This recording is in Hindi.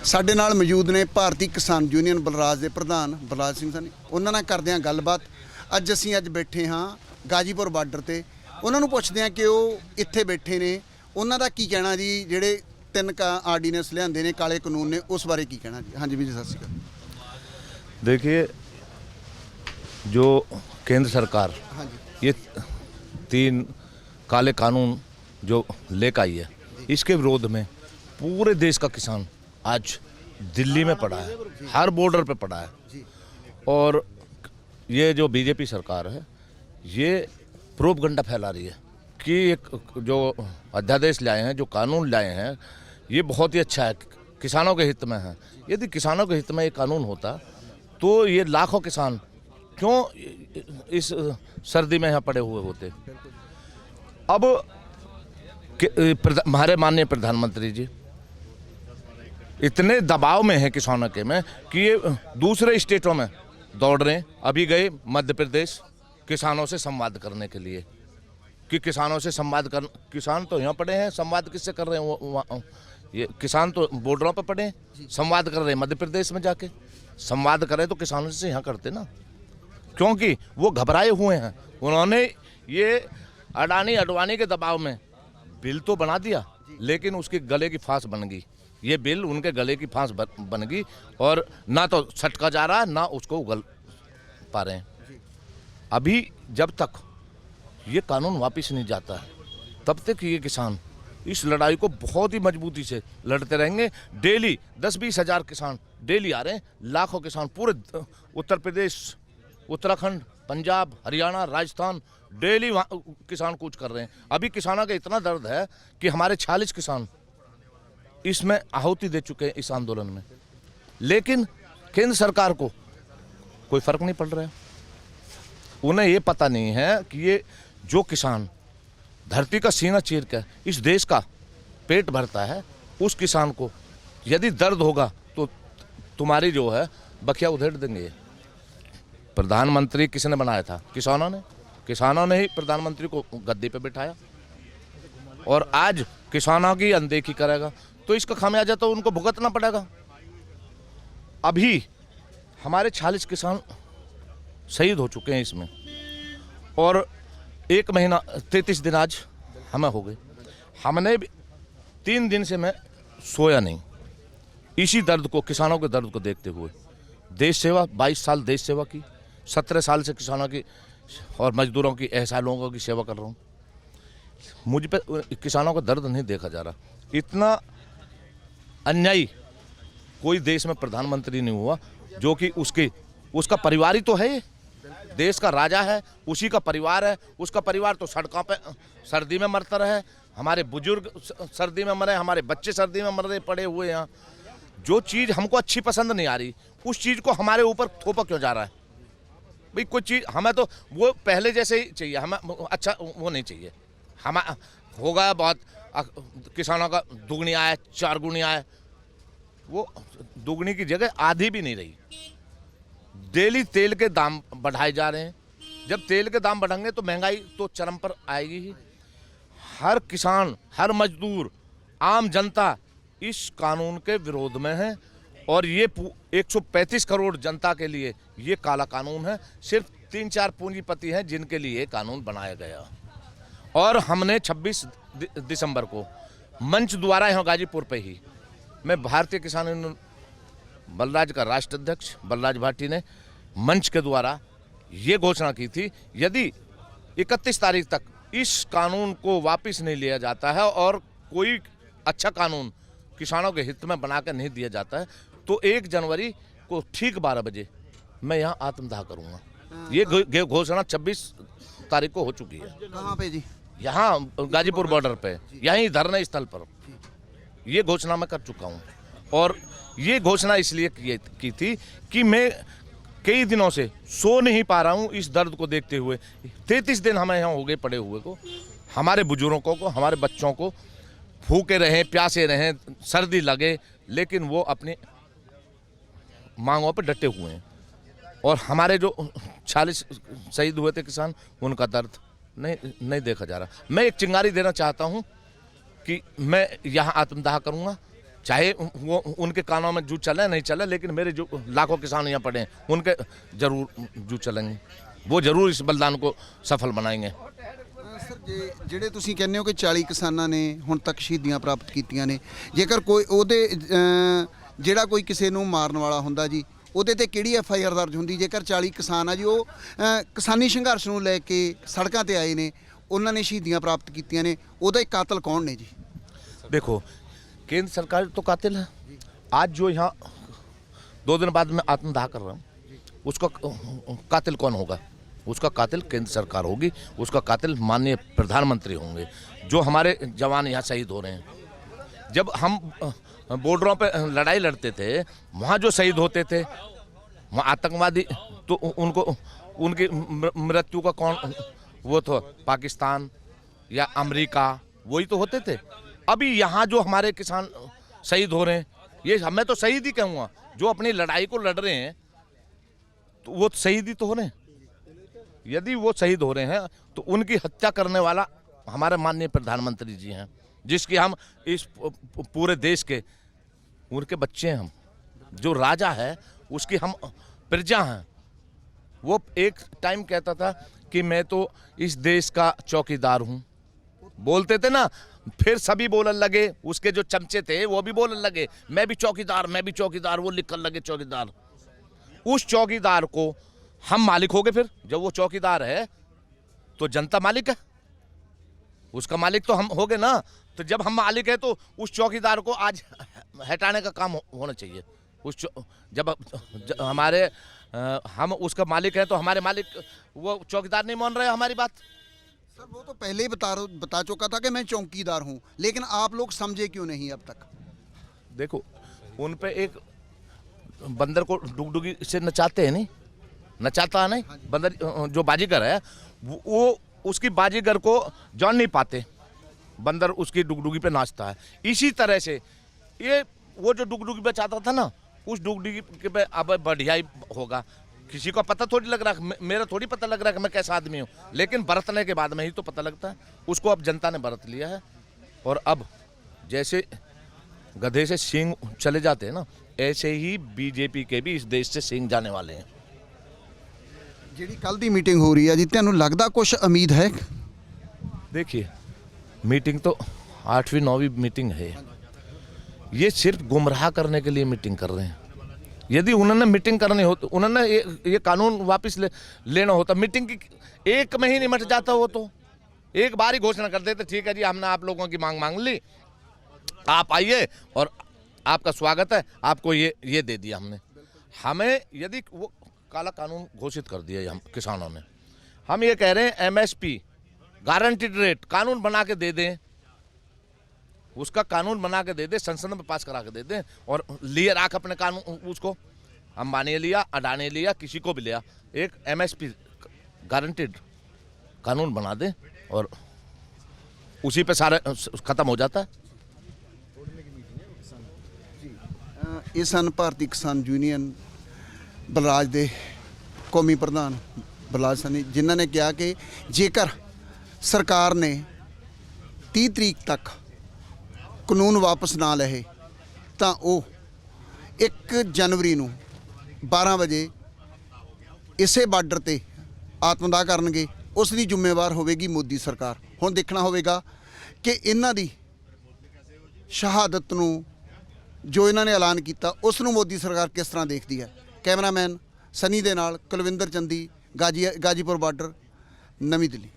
ਸਾਡੇ ਨਾਲ ਮੌਜੂਦ ਨੇ ਭਾਰਤੀ ਕਿਸਾਨ ਯੂਨੀਅਨ ਬਲਰਾਜ ਦੇ ਪ੍ਰਧਾਨ ਬਲਰਾਜ ਸਿੰਘ ਸਨੀ। ਉਹਨਾਂ ਨਾਲ ਕਰਦੇ ਹਾਂ ਗੱਲਬਾਤ। ਅੱਜ ਬੈਠੇ ਹਾਂ ਗਾਜੀਪੁਰ ਬਾਰਡਰ ਤੇ। ਉਹਨਾਂ ਨੂੰ ਪੁੱਛਦੇ ਹਾਂ ਕਿ ਉਹ ਇੱਥੇ ਬੈਠੇ ਨੇ, ਉਹਨਾਂ ਦਾ ਕੀ ਕਹਿਣਾ ਜੀ, ਜਿਹੜੇ 3 ਆਰਡੀਨੈਂस ਲਿਆਂਦੇ ਨੇ, काले कानून ने, उस बारे की कहना जी। हाँ जी भी जी, सत श्री अकाल। देखिए, जो केंद्र सरकार हाँ जी, ये 3 काले कानून जो लेकर आई है, इसके विरोध में पूरे देश का किसान आज दिल्ली में पड़ा है, हर बॉर्डर पे पड़ा है। और ये जो बीजेपी सरकार है ये प्रोपगंडा फैला रही है कि एक जो अध्यादेश लाए हैं, जो कानून लाए हैं, ये बहुत ही अच्छा है, किसानों के हित में है। यदि किसानों के हित में ये कानून होता तो ये लाखों किसान क्यों इस सर्दी में यहाँ पड़े हुए होते। अब हमारे माननीय प्रधानमंत्री जी इतने दबाव में है किसानों के में कि ये दूसरे स्टेटों में दौड़ रहे हैं। अभी गए मध्य प्रदेश किसानों से संवाद करने के लिए कि किसानों से संवाद कर, किसान तो यहाँ पड़े हैं, संवाद किससे कर रहे हैं? ये किसान तो बॉर्डरों पर पड़े हैं, संवाद कर रहे हैं मध्य प्रदेश में जाके। संवाद करें तो किसानों से यहाँ करते ना, क्योंकि वो घबराए हुए हैं। उन्होंने ये अडानी अडवाणी के दबाव में बिल तो बना दिया, लेकिन उसके गले की फांस बन गई। ये बिल उनके गले की फांस बन गई और ना तो छटका जा रहा है, ना उसको उगल पा रहे हैं। अभी जब तक ये कानून वापस नहीं जाता है, तब तक ये किसान इस लड़ाई को बहुत ही मजबूती से लड़ते रहेंगे। डेली 10-20 हज़ार किसान डेली आ रहे हैं, लाखों किसान पूरे उत्तर प्रदेश, उत्तराखंड, पंजाब, हरियाणा, राजस्थान, डेली वहाँ किसान कूच कर रहे हैं। अभी किसानों का इतना दर्द है कि हमारे 46 किसान इसमें आहुति दे चुके हैं इस आंदोलन में, लेकिन केंद्र सरकार को कोई फर्क नहीं पड़ रहा है। उन्हें ये पता नहीं है कि ये जो किसान धरती का सीना चीर कर इस देश का पेट भरता है, उस किसान को यदि दर्द होगा तो तुम्हारी जो है बखिया उधेड़ देंगे। प्रधानमंत्री किसने बनाया था? किसानों ने। किसानों ने ही प्रधानमंत्री को गद्दी पे बिठाया और आज किसानों की अनदेखी करेगा तो इसका खामियाजा तो उनको भुगतना पड़ेगा। अभी हमारे 46 किसान शहीद हो चुके हैं इसमें, और 1 महीना 33 दिन आज हमें हो गए। हमने 3 दिन से मैं सोया नहीं, इसी दर्द को, किसानों के दर्द को देखते हुए। देश सेवा, 22 साल देश सेवा की, 17 साल से किसानों की और मजदूरों की, ऐसा लोगों की सेवा कर रहा हूँ। मुझ पे किसानों का दर्द नहीं देखा जा रहा। इतना अन्यायी कोई देश में प्रधानमंत्री नहीं हुआ जो कि उसका परिवार ही तो है, देश का राजा है, उसी का परिवार है। उसका परिवार तो सड़कों पे सर्दी में मरता रहे, हमारे बुजुर्ग सर्दी में मरे, हमारे बच्चे सर्दी में मर रहे पड़े हुए यहाँ। जो चीज़ हमको अच्छी पसंद नहीं आ रही, उस चीज़ को हमारे ऊपर थोपा क्यों जा रहा है? भाई कोई चीज़ हमें तो वो पहले जैसे ही चाहिए, हमें अच्छा वो नहीं चाहिए। हम होगा बहुत किसानों का दुगनी आए, 4 गुनी आए, वो दुगनी की जगह आधी भी नहीं रही। डेली तेल के दाम बढ़ाए जा रहे हैं। जब तेल के दाम बढ़ेंगे तो महंगाई तो चरम पर आएगी ही। हर किसान, हर मजदूर, आम जनता इस कानून के विरोध में है, और ये 135 करोड़ जनता के लिए ये काला कानून है। सिर्फ 3-4 पूंजीपति हैं जिनके लिए ये कानून बनाया गया। और हमने 26 दिसंबर को मंच द्वारा यहाँ गाजीपुर पे ही, मैं भारतीय किसान यूनियन बलराज का राष्ट्र अध्यक्ष बलराज भाटी ने मंच के द्वारा ये घोषणा की थी, यदि 31 तारीख तक इस कानून को वापस नहीं लिया जाता है और कोई अच्छा कानून किसानों के हित में बना कर नहीं दिया जाता है, तो 1 जनवरी को ठीक 12 बजे मैं यहाँ आत्मदाह करूँगा। ये घोषणा 26 तारीख को हो चुकी है। कहाँ पे जी? यहाँ गाजीपुर बॉर्डर पे, यहीं धरने स्थल पर ये घोषणा मैं कर चुका हूँ। और ये घोषणा इसलिए की थी कि मैं कई दिनों से सो नहीं पा रहा हूँ इस दर्द को देखते हुए। 33 दिन हमें यहाँ हो गए पड़े हुए को। हमारे बुजुर्गों को, हमारे बच्चों को भूखे रहें, प्यासे रहें, सर्दी लगे, लेकिन वो अपनी मांगों पर डटे हुए हैं। और हमारे जो 40 शहीद हुए थे किसान, उनका दर्द नहीं देखा जा रहा। मैं एक चिंगारी देना चाहता हूँ कि मैं यहाँ आत्मदाह करूँगा चाहे वो उनके कानों में जू चले नहीं चले, लेकिन मेरे जो लाखों किसान यहाँ पड़े हैं उनके जरूर जू चलेंगे, वो जरूर इस बलिदान को सफल बनाएंगे। ਸਰ ਜਿਹੜੇ ਤੁਸੀਂ ਕਹਿੰਦੇ ਹੋ ਕਿ 40 ਕਿਸਾਨਾਂ ਨੇ ਹੁਣ ਤੱਕ ਸ਼ਹੀਦੀਆਂ ਪ੍ਰਾਪਤ ਕੀਤੀਆਂ ਨੇ, ਜੇਕਰ ਕੋਈ ਉਹਦੇ ਜਿਹੜਾ ਕੋਈ ਕਿਸੇ ਨੂੰ ਮਾਰਨ ਵਾਲਾ ਹੁੰਦਾ ਜੀ ਉਹਦੇ ਤੇ ਕਿਹੜੀ FIR ਦਰਜ ਹੁੰਦੀ? ਜੇਕਰ 40 ਕਿਸਾਨ ਆ ਜੀ ਉਹ ਕਿਸਾਨੀ ਸੰਘਰਸ਼ ਨੂੰ ਲੈ ਕੇ ਸੜਕਾਂ ਤੇ ਆਏ ਨੇ, ਉਹਨਾਂ ਨੇ ਸ਼ਹੀਦੀਆਂ ਪ੍ਰਾਪਤ ਕੀਤੀਆਂ ਨੇ, ਉਹਦਾ ਇੱਕ ਕਾਤਲ ਕੌਣ ਨੇ ਜੀ? देखो, केंद्र सरकार तो कातिल है। आज जो यहाँ 2 दिन बाद मैं आत्मदाह कर रहा हूँ, उसका कातिल कौन होगा? उसका कातिल केंद्र सरकार होगी, उसका कातिल माननीय प्रधानमंत्री होंगे। जो हमारे जवान यहाँ शहीद हो रहे हैं, जब हम बॉर्डरों पे लड़ाई लड़ते थे, वहाँ जो शहीद होते थे वहाँ आतंकवादी, तो उनको उनकी मृत्यु का कौन, वो तो पाकिस्तान या अमेरिका वही तो होते थे। अभी यहाँ जो हमारे किसान शहीद हो रहे हैं, ये मैं तो शहीद ही कहूँगा, जो अपनी लड़ाई को लड़ रहे हैं तो वो शहीद ही तो हो रहे हैं। यदि वो शहीद हो रहे हैं तो उनकी हत्या करने वाला हमारे माननीय प्रधानमंत्री जी हैं, जिसकी हम इस पूरे देश के उनके बच्चे हैं। हम जो राजा है उसकी हम प्रजा हैं। वो एक टाइम कहता था कि मैं तो इस देश का चौकीदार हूँ, बोलते थे ना, फिर सभी बोलने लगे, उसके जो चमचे थे वो भी बोलने लगे मैं भी चौकीदार, मैं भी चौकीदार, वो लिखने लगे चौकीदार। उस चौकीदार को हम मालिक हो गए। फिर जब वो चौकीदार है तो जनता मालिक है, उसका मालिक तो हम हो गए ना। तो जब हम मालिक है तो उस चौकीदार को आज हटाने का काम होना चाहिए। जब हमारे हम उसका मालिक है तो हमारे मालिक वो चौकीदार नहीं मान रहे हमारी बात। सर वो तो पहले ही बता चुका था कि मैं चौकीदार हूँ, लेकिन आप लोग समझे क्यों नहीं अब तक? देखो, उन पे एक बंदर को डुगडुगी से नचाते हैं, नहीं नचाता है नहीं बंदर, जो बाजीगर है वो उसकी बाजीगर को जान नहीं पाते, बंदर उसकी डुगडुगी पे नाचता है। इसी तरह से ये वो जो डुगडुगी पे चाहता था ना, उस डुगडुगी पे अब बढ़िया ही होगा। किसी को पता थोड़ी लग रहा है, मेरा थोड़ी पता लग रहा है कि मैं कैसा आदमी हूँ, लेकिन बरतने के बाद में ही तो पता लगता है। उसको अब जनता ने बरत लिया है, और अब जैसे गधे से सींग चले जाते हैं ना, ऐसे ही बीजेपी के भी इस देश से सींग जाने वाले हैं। ਜਿਹੜੀ ਕੱਲ ਦੀ ਮੀਟਿੰਗ ਹੋ ਰਹੀ ਹੈ ਜੀ, ਤੁਹਾਨੂੰ ਲੱਗਦਾ ਕੁਝ ਉਮੀਦ ਹੈ? देखिए, मीटिंग तो 8वीं 9वीं मीटिंग है, ये सिर्फ गुमराह करने के लिए मीटिंग कर रहे हैं। यदि उन्होंने मीटिंग करनी हो तो उन्होंने ये कानून वापस लेना होता, मीटिंग की एक में ही निमट जाता। वो तो एक बार ही घोषणा कर देते, ठीक है जी हमने आप लोगों की मांग ली, आप आइए और आपका स्वागत है, आपको ये दे दिया हमने। हमें यदि वो काला कानून घोषित कर दिया हम किसानों ने, हम ये कह रहे हैं MSP गारंटीड रेट कानून बना के दे दें, उसका कानून बना के दे दें, संसद में पास करा के दे दें, और लिए राख अपने कानून उसको। अंबानी लिया, अडानी लिया, किसी को भी लिया, एक MSP गारंटीड कानून बना दें और उसी पे सारा खत्म हो जाता है। ਇਹ ਸਨ ਭਾਰਤੀ ਕਿਸਾਨ ਯੂਨੀਅਨ ਬਲਰਾਜ ਦੇ ਕੌਮੀ ਪ੍ਰਧਾਨ ਬਲਰਾਜ ਸਨੀ, ਜਿਨ੍ਹਾਂ ਨੇ ਕਿਹਾ ਕਿ ਜੇਕਰ ਸਰਕਾਰ ਨੇ 30 ਤਰੀਕ ਤੱਕ ਕਾਨੂੰਨ ਵਾਪਸ ਨਾ ਲਏ ਤਾਂ ਉਹ 1 ਜਨਵਰੀ ਨੂੰ 12 ਵਜੇ ਇਸੇ ਬਾਰਡਰ ਤੇ ਆਤਮਦਾਹ ਕਰਨਗੇ। ਉਸ ਦੀ ਜ਼ਿੰਮੇਵਾਰ ਹੋਵੇਗੀ ਮੋਦੀ ਸਰਕਾਰ। ਹੁਣ ਦੇਖਣਾ ਹੋਵੇਗਾ ਕਿ ਇਹਨਾਂ ਦੀ ਸ਼ਹਾਦਤ ਨੂੰ ਜੋ ਇਹਨਾਂ ਨੇ ਐਲਾਨ ਕੀਤਾ ਉਸ ਨੂੰ ਮੋਦੀ ਸਰਕਾਰ ਕਿਸ ਤਰ੍ਹਾਂ ਦੇਖਦੀ ਹੈ। ਕੈਮਰਾਮੈਨ ਸਨੀ ਦੇ ਨਾਲ ਕੁਲਵਿੰਦਰ ਚੰਦੀ, ਗਾਜੀਪੁਰ ਬਾਰਡਰ, ਨਵੀਂ ਦਿੱਲੀ।